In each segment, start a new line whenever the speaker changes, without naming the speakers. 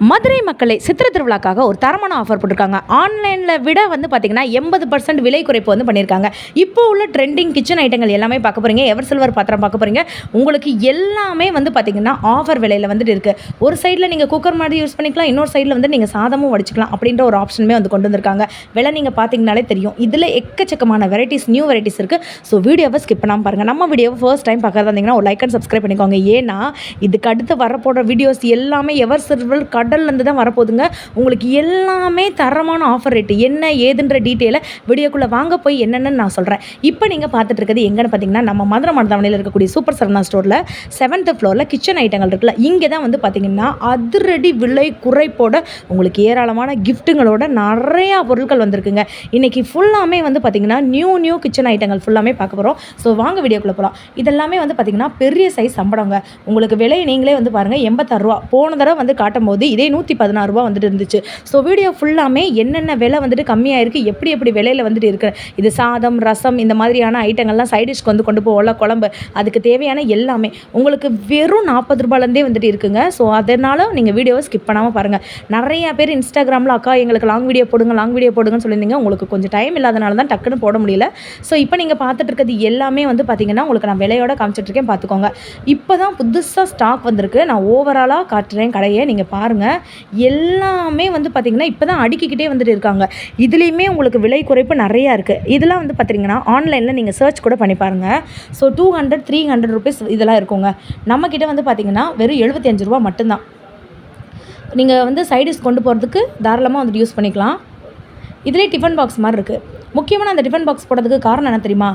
மதுரை மக்களை சித்திரை திருவிழாக்காக ஒரு தரமான ஆஃபர் போட்டிருக்காங்க. ஆன்லைனில் விட வந்து பார்த்தீங்கன்னா 80% விலை குறைப்பு வந்து பண்ணியிருக்காங்க. இப்போ உள்ள ட்ரெண்டிங் கிச்சன் ஐட்டங்கள் எல்லாமே பார்க்க போகிறீங்க. எவர் சில்வர் பாத்திரம் பார்க்க போகிறீங்க. உங்களுக்கு எல்லாமே வந்து பார்த்தீங்கன்னா ஆஃபர் விலையில் வந்துட்டு இருக்குது. ஒரு சைடில் நீங்கள் குக்கர் மாதிரி யூஸ் பண்ணிக்கலாம், இன்னொரு சைடில் வந்து நீங்கள் சாதமும் வடிச்சிக்கலாம் அப்படின்ற ஒரு ஆப்ஷனுமே வந்து கொண்டு வந்திருக்காங்க. விலை நீங்கள் பார்த்தீங்கனாலே தெரியும். இதில் எக்கச்சக்கமான வெரைட்டிஸ், நியூ வெரைட்டிஸ் இருக்குது. ஸோ வீடியோவை ஸ்கிப் பண்ணாமல் பாருங்கள். நம்ம வீடியோவை ஃபர்ஸ்ட் டைம் பார்க்கறதா இருந்தீங்கன்னா ஒரு லைக் அண்ட் சப்ஸ்கிரைப் பண்ணிக்கோங்க. ஏன்னா இதுக்கு அடுத்து வரப்போகிற வீடியோஸ் எல்லாமே எவர் சில்வர் கடல்லேருந்து தான் வரப்போகுதுங்க. உங்களுக்கு எல்லாமே தரமான ஆஃபர் ரேட்டு என்ன ஏதுன்ற டீட்டெயிலை வீடியோக்குள்ளே வாங்க போய் என்னென்னு நான் சொல்கிறேன். இப்போ நீங்கள் பார்த்துட்டு இருக்கிறது எங்கன்னு பார்த்தீங்கன்னா நம்ம மதுரை மருதாவணியில் இருக்கக்கூடிய சூப்பர் சரவணா ஸ்டோரில் 7th ஃப்ளோரில் கிச்சன் ஐட்டங்கள் இருக்குல்ல, இங்கே தான் வந்து பார்த்தீங்கன்னா அதிரடி விலை குறைப்போட உங்களுக்கு ஏராளமான கிஃப்ட்டுங்களோட நிறையா பொருட்கள் வந்திருக்குங்க. இன்றைக்கி ஃபுல்லாமே வந்து பார்த்தீங்கன்னா நியூ கிச்சன் ஐட்டங்கள் ஃபுல்லாமே பார்க்க போகிறோம். ஸோ வாங்க வீடியோக்குள்ளே போகலாம். இதெல்லாமே வந்து பார்த்தீங்கன்னா பெரிய சைஸ் சம்பளங்க. உங்களுக்கு விலை நீங்களே வந்து பாருங்கள், 86 ரூபா. போன தடவை வந்து காட்டும் போது இதே 116 ரூபா வந்துட்டு இருந்துச்சு. ஸோ வீடியோ ஃபுல்லாமே என்னென்ன விலை வந்துட்டு கம்மியாக இருக்குது, எப்படி விலையில் வந்துட்டு இருக்குது, இது சாதம் ரசம் இந்த மாதிரியான ஐட்டங்கள்லாம் சைடிஷ்க்கு வந்து கொண்டு போகல, குழம்பு அதுக்கு தேவையான எல்லாமே உங்களுக்கு வெறும் 40 ரூபாயிலேருந்தே வந்துட்டு இருக்குங்க. ஸோ அதனால் நீங்கள் வீடியோவை ஸ்கிப் பண்ணாமல் பாருங்கள். நிறையா பேர் இன்ஸ்டாகிராமில் அக்கா எங்களுக்கு லாங் வீடியோ போடுங்கன்னு சொல்லியிருந்தீங்க. உங்களுக்கு கொஞ்சம் டைம் இல்லாதனால தான் டக்குன்னு போட முடியல. ஸோ இப்போ நீங்கள் பார்த்துட்டு இருக்கிறது எல்லாமே வந்து பார்த்தீங்கன்னா உங்களுக்கு நான் விலையோட காமிச்சிட்ருக்கேன், பார்த்துக்கோங்க. இப்போ தான் புதுசாக ஸ்டாக் வந்திருக்கு. நான் ஓவராலாக காட்டுறேன் கடையை, நீங்கள் பாருங்கள். எல்லாமே வந்து பார்த்திங்கன்னா இப்போ தான் அடுக்கிக்கிட்டே வந்துட்டு இருக்காங்க. இதுலேயுமே உங்களுக்கு விலை குறைப்பு நிறையா இருக்குது. இதெல்லாம் வந்து பார்த்திங்கன்னா ஆன்லைனில் நீங்கள் சர்ச் கூட பண்ணி பாருங்கள். ஸோ 200-300 ருபீஸ் இதெல்லாம் இருக்குங்க. நம்மக்கிட்ட வந்து பார்த்திங்கன்னா வெறும் 75 ரூபா மட்டும்தான். நீங்கள் வந்து சைடிஷ் கொண்டு போகிறதுக்கு தாராளமாக வந்துட்டு யூஸ் பண்ணிக்கலாம். இதிலே டிஃபன் பாக்ஸ் மாதிரி இருக்குது. முக்கியமான அந்த டிஃபன் பாக்ஸ் போடுறதுக்கு காரணம் என்ன தெரியுமா?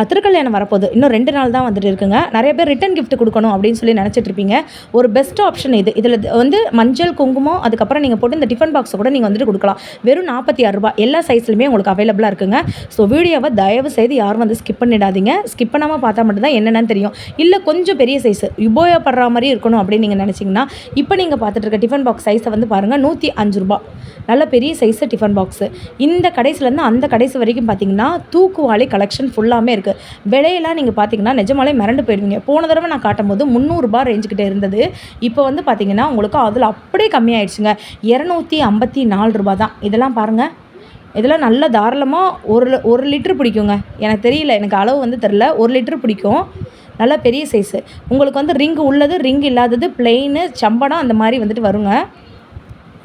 திருக்கல்யாணம் வரப்போகுது, இன்னும் 2 நாள் தான் வந்துட்டு இருக்குங்க. நிறைய பேர் ரிட்டன் கிஃப்ட் கொடுக்கணும் அப்படின்னு சொல்லி நினச்சிட்டு இருப்பீங்க. ஒரு பெஸ்ட் ஆப்ஷன் இது. இதில் வந்து மஞ்சள் குங்குமம் அதுக்கப்புறம் நீங்கள் போட்டு இந்த டிஃபன் பாக்ஸை கூட நீங்கள் வந்துட்டு கொடுக்கலாம். வெறும் 46 ரூபா. எல்லா சைஸ்லையுமே உங்களுக்கு அவைலபிளாக இருக்குங்க. ஸோ வீடியோவை தயவு செய்து யாரும் வந்து ஸ்கிப் பண்ணிடாதீங்க. ஸ்கிப் பண்ணாமல் பார்த்தா மட்டும்தான் என்னென்னு தெரியும். இல்லை கொஞ்சம் பெரிய சைஸ் உபயோகப்படுற மாதிரி இருக்கணும் அப்படின்னு நீங்கள் நினச்சிங்கன்னா இப்போ நீங்கள் பார்த்துட்டு இருக்க டிஃபன் பாக்ஸ் சைஸை வந்து பாருங்கள், 105 ரூபா. நல்ல பெரிய சைஸு டிஃபன் பாக்ஸு. இந்த கடைசிலேருந்து அந்த கடைசி வரைக்கும் பார்த்தீங்கன்னா தூக்குவாளி கலெக்ஷன் ஃபுல்லாமே இருக்குது. விலையெல்லாம் நீங்கள் பார்த்தீங்கன்னா நிஜமாலே மிரண்டு போயிடுவீங்க. போன தடவை நான் காட்டும்போது 300 ரூபா ரேஞ்சுக்கிட்டே இருந்தது. இப்போ வந்து பார்த்தீங்கன்னா உங்களுக்கு அதில் அப்படியே கம்மியாயிடுச்சுங்க. 254 ரூபா தான். இதெல்லாம் பாருங்கள். இதெல்லாம் நல்ல தாராளமாக ஒரு லிட்டர் பிடிக்குங்க. எனக்கு தெரியல, எனக்கு அளவு வந்து தெரில. 1 லிட்டர் பிடிக்கும். நல்ல பெரிய சைஸு. உங்களுக்கு வந்து ரிங்கு உள்ளது, ரிங் இல்லாதது, பிளெயின் சம்படம் அந்த மாதிரி வந்துட்டு வருங்க.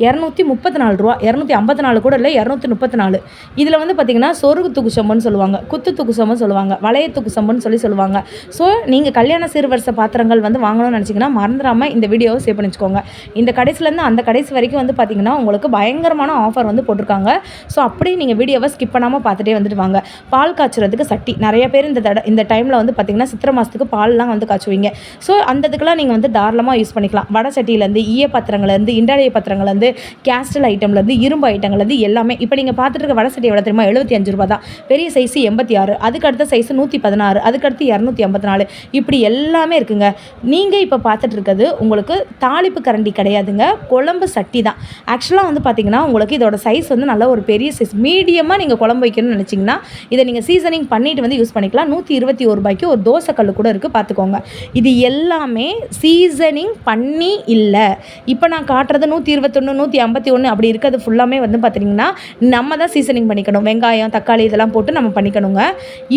234 ரூபா. 254 கூட இல்லை, 234. இதில் வந்து பார்த்திங்கன்னா சொருகு தூக்கு சம்புன்னு சொல்லுவாங்க, குத்து தூக்கு சம்புன்னு சொல்லுவாங்க, வளைய தூக்கு சம்புன்னு சொல்லுவாங்க. ஸோ நீங்கள் கல்யாண சீர்வரிசை பாத்திரங்கள் வந்து வாங்கணும்னு நினச்சிங்கன்னா மறந்துடாமல் இந்த வீடியோவை சேவ் பண்ணி வச்சுக்கோங்க. இந்த கடைசிலேருந்து அந்த கடைசி வரைக்கும் வந்து பார்த்திங்கன்னா உங்களுக்கு பயங்கரமான ஆஃபர் வந்து போட்டிருக்காங்க. ஸோ அப்படியே நீங்கள் வீடியோவை ஸ்கிப் பண்ணாமல் பார்த்துட்டே வந்துட்டு வாங்க. பால் காய்ச்சறதுக்கு சட்டி நிறைய பேர் இந்த டைமில் வந்து பார்த்திங்கன்னா சித்திரை மாதத்துக்கு பால்லாம் வந்து காய்ச்சுவீங்க. ஸோ அந்த இதுக்கெல்லாம் நீங்கள் வந்து தாராளமாக யூஸ் பண்ணிக்கலாம். வடை சட்டியிலேருந்து, ஈய பாத்திரங்கள்லேருந்து, இண்டாலிய பாத்திரங்கள்லேருந்து, கேஸ்டல் ஐட்டம்லேருந்து, இரும்பு ஐட்டங்கள்லேருந்து எல்லாமே. இப்போ நீங்கள் பார்த்துட்டு இருக்க வடை சட்டி எவ்வளோ தெரியுமா? 75 ரூபா தான். பெரிய சைஸு 86, அதுக்கு அடுத்த சைஸு 116, அதுக்கடுத்து 254, இப்படி எல்லாமே இருக்குங்க. நீங்கள் இப்போ பார்த்துட்டு இருக்கிறது உங்களுக்கு தாளிப்பு கரண்டி கிடையாதுங்க, குழம்பு சட்டி தான். ஆக்சுவலாக வந்து பார்த்திங்கன்னா உங்களுக்கு இதோட சைஸ் வந்து நல்ல ஒரு பெரிய சைஸ். மீடியமாக நீங்கள் குழம்பு வைக்கணும்னு நினச்சிங்கன்னா இதை நீங்கள் சீசனிங் பண்ணிவிட்டு வந்து யூஸ் பண்ணிக்கலாம். 121 ரூபாய்க்கு ஒரு தோசைக்கல் கூட இருக்குது, பார்த்துக்கோங்க. இது எல்லாமே சீசனிங் பண்ணி இல்லை. இப்போ நான் காட்டுறது 121, 151 அப்படி இருக்கிறது ஃபுல்லாமே வந்து பார்த்திங்கன்னா நம்ம தான் சீசனிங் பண்ணிக்கணும். வெங்காயம், தக்காளி இதெல்லாம் போட்டு நம்ம பண்ணிக்கணுங்க.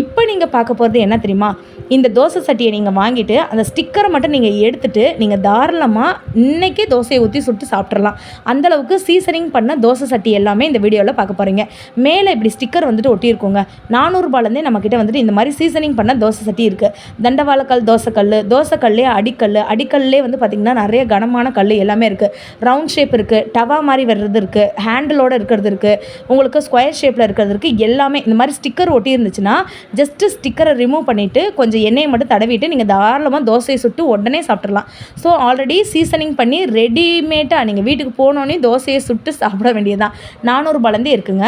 இப்போ நீங்கள் பார்க்க போகிறது என்ன தெரியுமா? இந்த தோசை சட்டியை நீங்கள் வாங்கிட்டு அந்த ஸ்டிக்கரை மட்டும் நீங்கள் எடுத்துகிட்டு நீங்கள் தாராளமாக இன்றைக்கே தோசையை ஊற்றி சுட்டு சாப்பிட்றலாம். அந்தளவுக்கு சீசனிங் பண்ண தோசை சட்டி எல்லாமே இந்த வீடியோவில் பார்க்க போகிறீங்க. மேலே இப்படி ஸ்டிக்கர் வந்துட்டு ஒட்டியிருக்கோங்க. 400 ரூபாயிலேருந்தே நம்மக்கிட்ட வந்துட்டு இந்த மாதிரி சீசனிங் பண்ண தோசை சட்டி இருக்குது. தண்டவாளக்கல், தோசைக்கல்லே அடிக்கல்லே வந்து பார்த்திங்கன்னா நிறைய கனமான கல் எல்லாமே இருக்குது. ரவுண்ட் ஷேப் இருக்குது, டவா மாதிரி வர்றது இருக்குது, ஹேண்டிலோடு இருக்கிறது இருக்குது, உங்களுக்கு ஸ்கொயர் ஷேப்பில் இருக்கிறது இருக்குது. எல்லாமே இந்த மாதிரி ஸ்டிக்கர் ஒட்டி இருந்துச்சுன்னா ஜஸ்ட்டு ஸ்டிக்கரை ரிமூவ் பண்ணிவிட்டு கொஞ்சம் எண்ணெயை மட்டும் தடவிட்டு நீங்கள் தாராளமாக தோசையை சுட்டு உடனே சாப்பிட்றலாம். ஸோ ஆல்ரெடி சீசனிங் பண்ணி ரெடிமேட்டாக நீங்கள் வீட்டுக்கு போனோன்னே தோசையை சுட்டு சாப்பிட வேண்டியதுதான். 400 ரூபாயிலேருந்தே இருக்குங்க.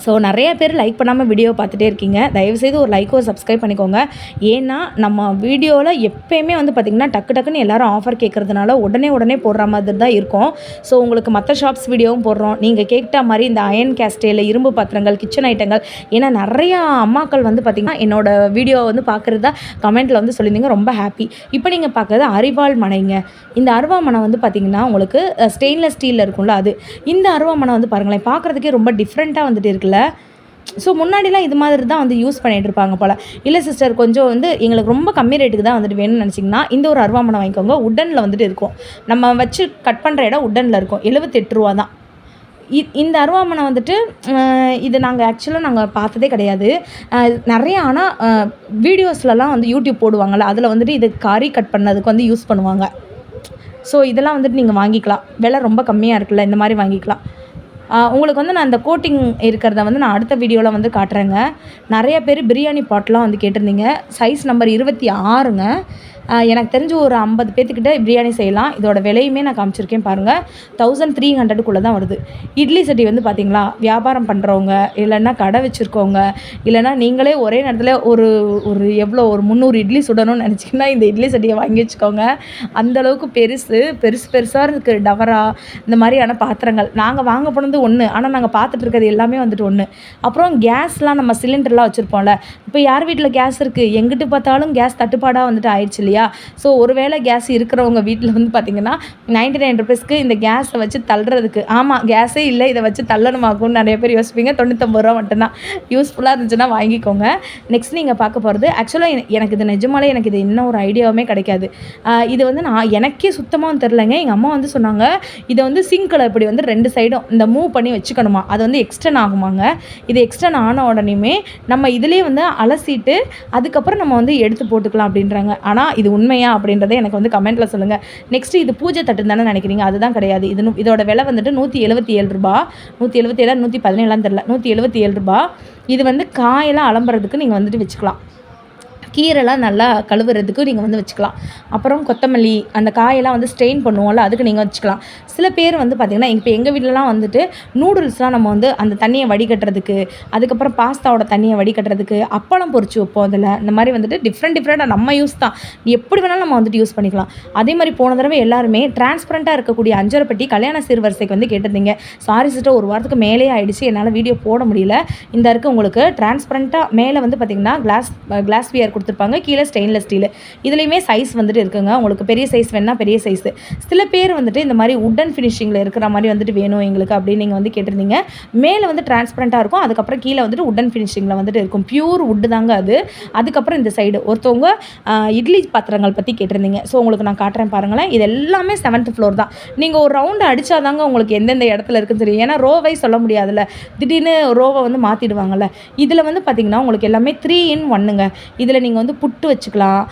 ஸோ நிறைய பேர் லைக் பண்ணாமல் வீடியோ பார்த்துட்டே இருக்கீங்க. தயவுசெய்து ஒரு லைக் ஒரு சப்ஸ்கிரைப் பண்ணிக்கோங்க. ஏன்னா நம்ம வீடியோவில் எப்போயுமே வந்து பார்த்திங்கன்னா டக்குன்னு எல்லோரும் ஆஃபர் கேட்குறதுனால உடனே போடுற மாதிரி தான் இருக்கும். ஸோ உங்களுக்கு மற்ற ஷாப்ஸ் வீடியோவும் போடுறோம். நீங்கள் கேட்ட மாதிரி இந்த அயன் கேஸ்டேல், இரும்பு பாத்திரங்கள், கிச்சன் ஐட்டங்கள், ஏன்னா நிறையா அம்மாக்கள் வந்து பார்த்திங்கன்னா என்னோடய வீடியோ வந்து பார்க்குறதா கமெண்ட்டில் வந்து சொல்லியிருந்தீங்க. ரொம்ப ஹாப்பி. இப்போ நீங்கள் பார்க்குறது அரிவாள் மனைங்க. இந்த அருவாமனை வந்து பார்த்திங்கன்னா உங்களுக்கு ஸ்டெயின்லெஸ் ஸ்டீலில் இருக்கும்ல அது. இந்த அருவாமனை வந்து பாருங்களேன், பார்க்குறதுக்கே ரொம்ப டிஃப்ரெண்ட்டாக வந்துட்டு இருக்குல்ல. ஸோ முன்னாடிலாம் இது மாதிரி தான் வந்து யூஸ் பண்ணிகிட்டு இருப்பாங்க போல். இல்லை சிஸ்டர், கொஞ்சம் வந்து எங்களுக்கு ரொம்ப கம்மி ரேட்டுக்கு தான் வந்துட்டு வேணும்னு நினச்சிங்கன்னா இந்த ஒரு அருவாமனை வாங்கிக்கோங்க. உட்டனில் வந்துட்டு இருக்கும். நம்ம வச்சு கட் பண்ணுற இடம் உட்டனில் இருக்கும். 78 ரூபா தான். இந்த அருவாமனை வந்துட்டு இது நாங்கள் பார்த்ததே கிடையாது. நிறைய ஆனால் வீடியோஸ்லலாம் வந்து யூடியூப் போடுவாங்கள்ல, அதில் வந்துட்டு இது கறி கட் பண்ணதுக்கு வந்து யூஸ் பண்ணுவாங்க. ஸோ இதெல்லாம் வந்துட்டு நீங்கள் வாங்கிக்கலாம். விலை ரொம்ப கம்மியாக இருக்குல்ல, இந்த மாதிரி வாங்கிக்கலாம். உங்களுக்கு வந்து நான் இந்த கோட்டிங் இருக்கிறத வந்து நான் அடுத்த வீடியோவில் வந்து காட்டுறேங்க. நிறைய பேர் பிரியாணி பாட்லாம் வந்து கேட்டிருந்தீங்க. சைஸ் நம்பர் 26ங்க. எனக்கு தெரிஞ்சு ஒரு 50 பேர்த்துக்கிட்ட பிரியாணி செய்யலாம். இதோட விலையுமே நான் காமிச்சிருக்கேன் பாருங்கள். 1300க்குள்ளே தான் வருது. இட்லி சட்டி வந்து பார்த்திங்களா, வியாபாரம் பண்ணுறவங்க, இல்லைன்னா கடை வச்சுருக்கவங்க, இல்லைன்னா நீங்களே ஒரே நேரத்தில் ஒரு ஒரு 300 இட்லி சுடணும்னு நினச்சிங்கன்னா இந்த இட்லி சட்டியை வாங்கி வச்சுக்கோங்க. அந்தளவுக்கு பெருசாக இருக்குது. டவரா இந்த மாதிரியான பாத்திரங்கள் நாங்கள் வாங்க போனது ஒன்று, ஆனால் நாங்கள் பார்த்துட்டு இருக்கிறது எல்லாமே வந்துட்டு ஒன்று. அப்புறம் கேஸ்லாம் நம்ம சிலிண்டர்லாம் வச்சுருப்போம்ல, இப்போ யார் வீட்டில் கேஸ் இருக்குது, எங்கிட்டு பார்த்தாலும் கேஸ் தட்டுப்பாடாக வந்துட்டு ஆயிடுச்சு இல்லையா. ஸோ ஒருவேளை கேஸ் இருக்கிறவங்க வீட்டில் வந்து பார்த்திங்கன்னா 99 ருபீஸ்க்கு இந்த கேஸை வச்சு தள்ளுறதுக்கு, ஆமாம் கேஸே இல்லை இதை வச்சு தள்ளணுமாக்கும்னு நிறைய பேர் யோசிப்பீங்க. 99 ரூபா மட்டும்தான். யூஸ்ஃபுல்லாக இருந்துச்சுன்னா வாங்கிக்கோங்க. நெக்ஸ்ட் நீங்கள் பார்க்க போகிறது, ஆக்சுவலாக எனக்கு இது நிஜமாலே எனக்கு இது இன்னும் ஒரு ஐடியாவுமே கிடைக்காது. இது வந்து எனக்கே சுத்தமாக தெரிலங்க. எங்கள் அம்மா வந்து சொன்னாங்க, இதை வந்து சிங்கில் இப்படி வந்து 2 சைடும் இந்த மூவ் பண்ணி வச்சுக்கணுமா, அது வந்து எக்ஸ்டர்ன் ஆகுமாங்க. இது எக்ஸ்டர்ன் ஆன உடனேயுமே நம்ம இதிலே வந்து அலசிட்டு அதுக்கப்புறம் நம்ம வந்து எடுத்து போட்டுக்கலாம் அப்படின்றாங்க. ஆனால் இது உண்மையா அப்படின்றத எனக்கு வந்து கமெண்ட்டில் சொல்லுங்கள். நெக்ஸ்ட்டு இது பூஜை தட்டு தானே நினைக்கிறீங்க, அதுதான் கிடையாது. இதோட விலை வந்துட்டு 177 ரூபா. 177 117 தெரில, 177 ரூபா. இது வந்து காயெல்லாம் அலம்புறதுக்கு நீங்கள் வந்துட்டு வச்சுக்கலாம். கீரைலாம் நல்லா கழுவுறதுக்கு நீங்கள் வந்து வச்சுக்கலாம். அப்புறம் கொத்தமல்லி, அந்த காயெல்லாம் வந்து ஸ்ட்ரெயின் பண்ணுவோம்ல, அதுக்கு நீங்கள் வச்சுக்கலாம். சில பேர் வந்து பார்த்திங்கன்னா, இப்போ எங்கள் வீட்டிலலாம் வந்துட்டு நூடுல்ஸ்லாம் நம்ம வந்து அந்த தண்ணியை வடிகட்டுறதுக்கு, அதுக்கப்புறம் பாஸ்தாவோட தண்ணியை வடிகட்டுறதுக்கு, அப்பளம் பொரிச்சு வைப்போம். அதில் இந்த மாதிரி வந்துட்டு டிஃப்ரெண்ட்டாக நம்ம யூஸ் தான், எப்படி வேணாலும் நம்ம வந்துட்டு யூஸ் பண்ணிக்கலாம். அதே மாதிரி போன தடவை எல்லாருமே டிரான்ஸ்பரண்ட்டாக இருக்கக்கூடிய அஞ்சரைப்பட்டி கல்யாண சீர்வரிசைக்கு வந்து கேட்டிருந்தீங்க. சாரி சிஸ்டர், ஒரு வாரத்துக்கு மேலே ஆகிடுச்சு, என்னால் வீடியோ போட முடியல. இந்த இருக்குது உங்களுக்கு டிரான்ஸ்பரண்ட்டாக மேலே வந்து பார்த்திங்கன்னா கிளாஸ்வியர் கொடுத்துருப்பாங்க, கீழே ஸ்டெயின்லெஸ் ஸ்டீல். இதுலேயுமே சைஸ் வந்துட்டு இருக்குங்க. உங்களுக்கு பெரிய சைஸ் வேணால் பெரிய சைஸு. சில பேர் வந்துட்டு இந்த மாதிரி உட்டன் ஃபினிஷிங்கில் இருக்கிற மாதிரி வந்துட்டு வேணும் எங்களுக்கு அப்படின்னு நீங்கள் வந்து கேட்டிருந்தீங்க. மேலே வந்து டிரான்ஸ்பரண்ட்டாக இருக்கும், அதுக்கப்புறம் கீழே வந்துட்டு உட்டன் ஃபினிஷிங்கில் வந்துட்டு இருக்கும். பியூர் உட்டு தாங்க அது. அதுக்கப்புறம் இந்த சைடு ஒருத்தவங்க இட்லி பாத்திரங்கள் பற்றி கேட்டிருந்தீங்க. ஸோ உங்களுக்கு நான் காட்டுறேன் பாருங்களேன். இது எல்லாமே 7th ஃப்ளோர் தான். நீங்கள் ஒரு ரவுண்டு அடித்தாதாங்க உங்களுக்கு எந்தெந்த இடத்துல இருக்குன்னு தெரியும். ஏன்னா ரோவை சொல்ல முடியாதுல்ல, திடீர்னு ரோவை வந்து மாற்றிடுவாங்கல்ல. இதில் வந்து பார்த்திங்கன்னா உங்களுக்கு எல்லாமே 3 in 1ங்க. இதில் நீங்கள் வந்து புட்டு வச்சுக்கலாம்,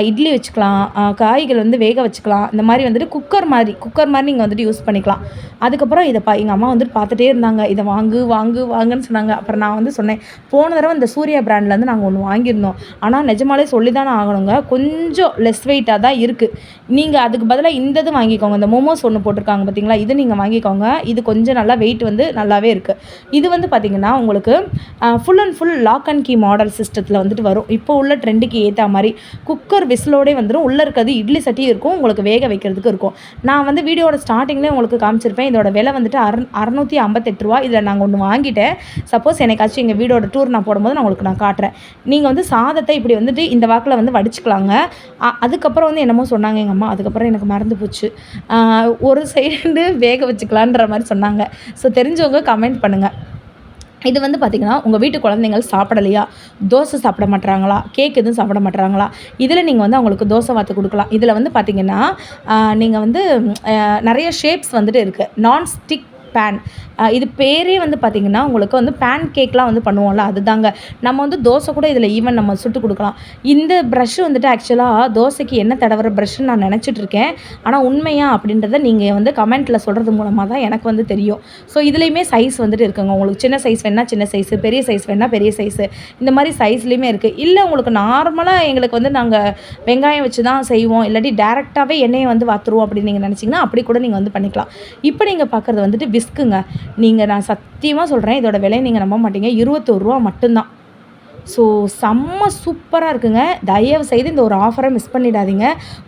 இட்லி வச்சுக்கலாம், காய்கள் வந்து வேக வச்சுக்கலாம். இந்த மாதிரி வந்துட்டு குக்கர் மாதிரி நீங்கள் வந்துட்டு யூஸ் பண்ணிக்கலாம். அதுக்கப்புறம் இதை எங்கள் அம்மா வந்துட்டு பார்த்துட்டே இருந்தாங்க, இதை வாங்குன்னு சொன்னாங்க. அப்புறம் நான் வந்து சொன்னேன், போன தடவை இந்த சூர்யா பிராண்ட்லேருந்து நாங்கள் ஒன்று வாங்கியிருந்தோம். ஆனால் நிஜமாலே சொல்லி தானே ஆகணுங்க, கொஞ்சம் லெஸ் வெயிட்டாக தான் இருக்குது. நீங்கள் அதுக்கு பதிலாக இந்த இது வாங்கிக்கோங்க. இந்த மோமோஸ் ஒன்று போட்டிருக்காங்க பார்த்தீங்களா, இது நீங்கள் வாங்கிக்கோங்க. இது கொஞ்சம் நல்லா வெயிட் வந்து நல்லாவே இருக்குது. இது வந்து பார்த்திங்கன்னா உங்களுக்கு full and full lock and key model சிஸ்டத்தில் வந்துட்டு வரும். இப்போ உள்ள ட்ரெண்டுக்கு ஏற்ற மாதிரி குக்கர் விசிலோடே வந்துடும். உள்ளே இருக்கிறது இட்லி சட்டி இருக்கும், உங்களுக்கு வேக வைக்கிறதுக்கு இருக்கும். நான் வந்து வீடியோட ஸ்டார்டிங்லேயே உங்களுக்கு காமிச்சிருப்பேன். இதோட விலை வந்துட்டு 658 ரூபா. இதில் நாங்கள் ஒன்று வாங்கிட்டேன். சப்போஸ் எனக்காச்சும் எங்கள் வீடோட டூர் நான் போடும்போது நான் காட்டுறேன். நீங்கள் வந்து சாதத்தை இப்படி வந்துட்டு இந்த வாக்கில் வந்து வடிச்சுக்கலாங்க. அதுக்கப்புறம் வந்து என்னமோ சொன்னாங்க எங்கள் அம்மா, அதுக்கப்புறம் எனக்கு மறந்து போச்சு. ஒரு சைடு வேக வச்சுக்கலான்ற மாதிரி சொன்னாங்க. ஸோ தெரிஞ்சவங்க கமெண்ட் பண்ணுங்கள். இது வந்து பார்த்திங்கன்னா உங்கள் வீட்டு குழந்தைங்கள் சாப்பிடலையா, தோசை சாப்பிட மாட்டுறாங்களா, கேக் எதுவும் சாப்பிட மாட்டுறாங்களா, இதில் நீங்கள் வந்து அவங்களுக்கு தோசை வாத்து கொடுக்கலாம். இதில் வந்து பார்த்திங்கன்னா நீங்கள் வந்து நிறைய ஷேப்ஸ் வந்துட்டு இருக்குது. நான்ஸ்டிக் பேன், இது பேரே வந்து பார்த்திங்கன்னா உங்களுக்கு வந்து பேன் கேக்லாம் வந்து பண்ணுவோம்ல, அதுதாங்க. நம்ம வந்து தோசை கூட இதில் ஈவன் நம்ம சுட்டு கொடுக்கலாம். இந்த ப்ரஷ் வந்துட்டு ஆக்சுவலாக தோசைக்கு என்ன தடவுற ப்ரஷ்ன்னு நான் நினச்சிட்ருக்கேன். ஆனால் உண்மையா அப்படின்றத நீங்கள் வந்து கமெண்ட்டில் சொல்கிறது மூலமாக தான் எனக்கு வந்து தெரியும். ஸோ இதுலேயுமே சைஸ் வந்துட்டு இருக்குங்க. உங்களுக்கு சின்ன சைஸ் வேணால் சின்ன சைஸு, பெரிய சைஸ் வேணால் பெரிய சைஸு, இந்த மாதிரி சைஸ்லேயுமே இருக்குது. இல்லை உங்களுக்கு நார்மலாக எங்களுக்கு வந்து நாங்கள் வெங்காயம் வச்சு தான் செய்வோம், இல்லாட்டி டேரெக்டாகவே எண்ணெயை வந்து வாத்துருவோம் அப்படின்னு நீங்கள் நினச்சிங்கன்னா அப்படி கூட நீங்கள் வந்து பண்ணிக்கலாம். இப்போ நீங்கள் பார்க்குறது வந்துட்டு டிஸ்க்குங்க. நான் சத்தியமாக சொல்கிறேன், இதோட விலையை நீங்கள் நம்ப மாட்டீங்க. ரூ. 21 மட்டும்தான். ஸோ செம்ம சூப்பராக இருக்குங்க. தயவு செய்து இந்த ஒரு ஆஃபரை மிஸ் பண்ணிடாதீங்க.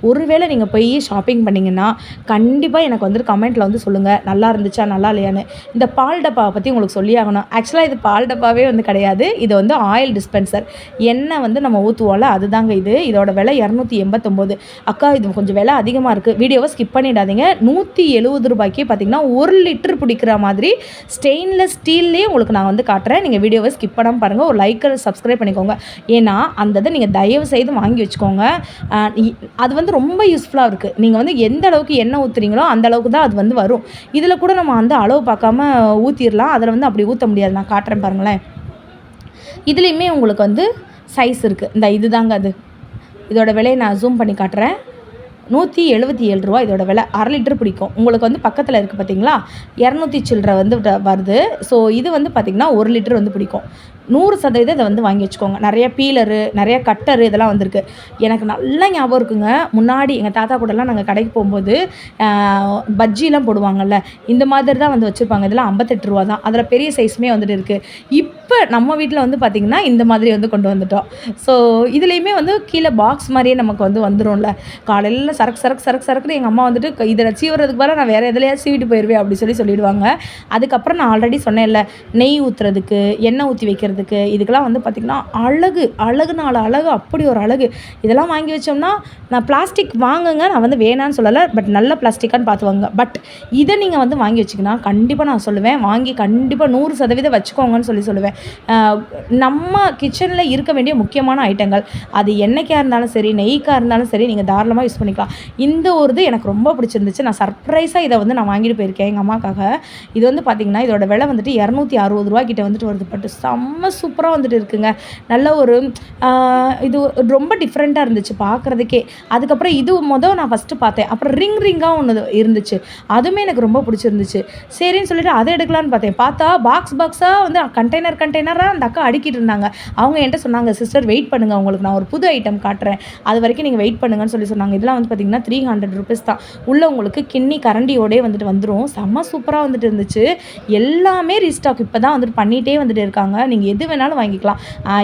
ஒருவேளை நீங்கள் போய் ஷாப்பிங் பண்ணிங்கன்னா கண்டிப்பாக எனக்கு வந்துட்டு கமெண்ட்டில் வந்து சொல்லுங்கள், நல்லா இருந்துச்சா நல்லா இல்லையான்னு. இந்த பால் டப்பாவை பற்றி உங்களுக்கு சொல்லி ஆகணும். ஆக்சுவலாக இது பால் டப்பாவே வந்து கிடையாது. இது வந்து ஆயில் டிஸ்பென்சர். எண்ணெய் வந்து நம்ம ஊற்றுவோம்ல, அதுதாங்க இது. இதோட விலை 289. அக்கா இது கொஞ்சம் விலை அதிகமாக இருக்குது, வீடியோவை ஸ்கிப் பண்ணிடாதீங்க. 170 ரூபாய்க்கு பார்த்தீங்கன்னா 1 லிட்டர் பிடிக்கிற மாதிரி ஸ்டெயின்லெஸ் ஸ்டீல்லேயே உங்களுக்கு நான் வந்து காட்டுறேன். நீங்கள் வீடியோவை ஸ்கிப் பண்ணாமல் பாருங்கள். ஒரு லைக் சப்ஸ்கிரைப் பண்ணிக்கோங்க. ஏன்னா அந்த இதை நீங்கள் தயவு செய்து வாங்கி வச்சுக்கோங்க. அது வந்து ரொம்ப யூஸ்ஃபுல்லாக இருக்குது. நீங்கள் வந்து எந்த அளவுக்கு எண்ணெய் ஊற்றுறீங்களோ அந்த அளவுக்கு தான் அது வந்து வரும். இதில் கூட நம்ம வந்து அளவு பார்க்காம ஊற்றிடலாம். அதில் வந்து அப்படி ஊற்ற முடியாது. நான் காட்டுறேன் பாருங்களேன். இதுலேயுமே உங்களுக்கு வந்து சைஸ் இருக்குது. இதுதாங்க அது. இதோட விலையை நான் ஜூம் பண்ணி காட்டுறேன். 177 ரூபா இதோட விலை. 1/2 லிட்டர் பிடிக்கும். உங்களுக்கு வந்து பக்கத்தில் இருக்குது பார்த்தீங்களா, 200 சில்லரை வந்து வருது. ஸோ இது வந்து பார்த்திங்கன்னா 1 லிட்டர் வந்து பிடிக்கும். 100% இதை வந்து வாங்கி வச்சுக்கோங்க. நிறைய பீலரு, நிறைய கட்டரு இதெல்லாம் வந்திருக்கு. எனக்கு நல்லா ஞாபகம் இருக்குங்க, முன்னாடி எங்கள் தாத்தா கூடலாம் நாங்கள் கடைக்கு போகும்போது பஜ்ஜிலாம் போடுவாங்கல்ல, இந்த மாதிரி தான் வந்து வச்சுருப்பாங்க. இதெல்லாம் 58 ரூபா தான். அதில் பெரிய சைஸுமே வந்துட்டு இருக்குது. இப்போ நம்ம வீட்டில் வந்து பார்த்திங்கன்னா இந்த மாதிரி வந்து கொண்டு வந்துட்டோம். ஸோ இதுலேயுமே வந்து கீழே பாக்ஸ் மாதிரியே நமக்கு வந்து வந்துடும்ல. காலையில் சரக்குன்னு எங்கள் அம்மா வந்துட்டு இதில் சீவுறதுக்கு பதிலாக நான் வேறு எதுலையா சீவிட்டு போயிடுவேன் அப்படி சொல்லிடுவாங்க. அதுக்கப்புறம் நான் ஆல்ரெடி சொன்னேன்ல, நெய் ஊற்றுறதுக்கு, எண்ணெய் ஊற்றி வைக்கிறதுக்கு, இதுக்கெல்லாம் வந்து பார்த்திங்கன்னா அழகு அப்படி ஒரு அழகு. இதெல்லாம் வாங்கி வச்சோம்னா, நான் பிளாஸ்டிக் வாங்குங்க, நான் வந்து வேணான்னு சொல்லலை, பட் நல்ல பிளாஸ்டிக்கான்னு பார்த்து வாங்க. பட் இதை நீங்கள் வந்து வாங்கி வச்சிங்கன்னா கண்டிப்பாக நான் சொல்லுவேன், வாங்கி கண்டிப்பாக 100% வச்சுக்கோங்கன்னு சொல்லுவேன். நம்ம கிச்சனில் இருக்க வேண்டிய முக்கியமான ஐட்டங்கள், அது எண்ணெய்க்காக இருந்தாலும் சரி, நெய்க்காக இருந்தாலும் சரி, நீங்கள் தாராளமாக யூஸ் பண்ணிக்கலாம். இந்த ஒரு இது எனக்கு ரொம்ப பிடிச்சிருந்துச்சு. நான் சர்ப்ரைஸாக இதை வந்து நான் வாங்கிட்டு போயிருக்கேன் எங்கள் அம்மாக்காக. இது வந்து பார்த்திங்கன்னா இதோட விலை வந்துட்டு 260 ரூபா கிட்ட வந்துட்டு வருது. பட் செம்ம சூப்பராக வந்துட்டு இருக்குங்க. நல்ல ஒரு இது ரொம்ப டிஃப்ரெண்ட்டாக இருந்துச்சு பார்க்குறதுக்கே. அதுக்கப்புறம் இது நான் ஃபஸ்ட்டு பார்த்தேன். அப்புறம் ரிங்காக ஒன்று இருந்துச்சு, அதுவுமே எனக்கு ரொம்ப பிடிச்சிருந்துச்சு. சரின்னு சொல்லிட்டு அதை எடுக்கலான்னு பார்த்தா பாக்ஸாக வந்து கண்டெய்னராக அந்த அக்கா அடுக்கிட்டு இருந்தாங்க. அவங்க என்கிட்ட சொன்னாங்க, சிஸ்டர் வெயிட் பண்ணுங்கள், உங்களுக்கு நான் ஒரு புது ஐட்டம் காட்டுறேன், அது வரைக்கும் நீங்கள் வெயிட் பண்ணுங்கன்னு சொன்னாங்க. இதெல்லாம் வந்து பார்த்திங்கன்னா 300 ருபீஸ் தான். உள்ளே உங்களுக்கு கிண்ணி கரண்டியோடே வந்துட்டு வந்துடும். செம்ம சூப்பராக வந்துட்டு இருந்துச்சு. எல்லாமே ரீஸ்டாக் இப்போ தான் வந்துட்டு பண்ணிகிட்டே வந்துட்டு இருக்காங்க. நீங்கள் எது வேணாலும் வாங்கிக்கலாம்.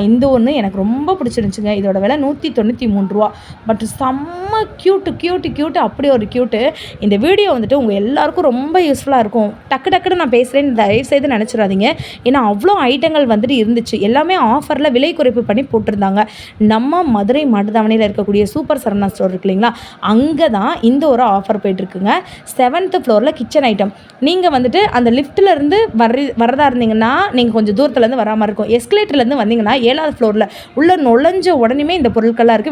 இந்த ஒன்று எனக்கு ரொம்ப பிடிச்சிருந்துச்சுங்க. இதோட விலை 193 ரூபா. பட் செம்ம க்யூட்டு அப்படி ஒரு க்யூட்டு. இந்த வீடியோ வந்துட்டு உங்கள் எல்லாருக்கும் ரொம்ப யூஸ்ஃபுல்லாக இருக்கும். டக்குன்னு நான் பேசுகிறேன்னு தயவுசெய்து நினச்சிடாதீங்க. ஏன்னா அவ்வளோ ஐட்டங்கள் வந்துட்டு இருந்துச்சு. எல்லாமே ஆஃபரில் விலை குறைப்பு பண்ணி போட்டிருந்தாங்க. நம்ம மதுரை மாட்டுத்தாவணியில் இருக்கக்கூடிய சூப்பர் சரவணா ஸ்டோர் இருக்கு இல்லைங்களா, அங்கே தான் இந்த ஒரு ஆஃபர் போயிட்டுருக்குங்க. 7th ஃப்ளோரில் கிச்சன் ஐட்டம். நீங்கள் வந்துட்டு அந்த லிஃப்ட்டிலேருந்து வரதா இருந்தீங்கன்னா நீங்கள் கொஞ்சம் தூரத்துலேருந்து வராமல் இருக்கும். எஸ்கலேட்டர்லேருந்து வந்தீங்கன்னா 7th ஃப்ளோரில் உள்ள நுழைஞ்ச உடனே இந்த பொருட்கள்லாம் இருக்குது.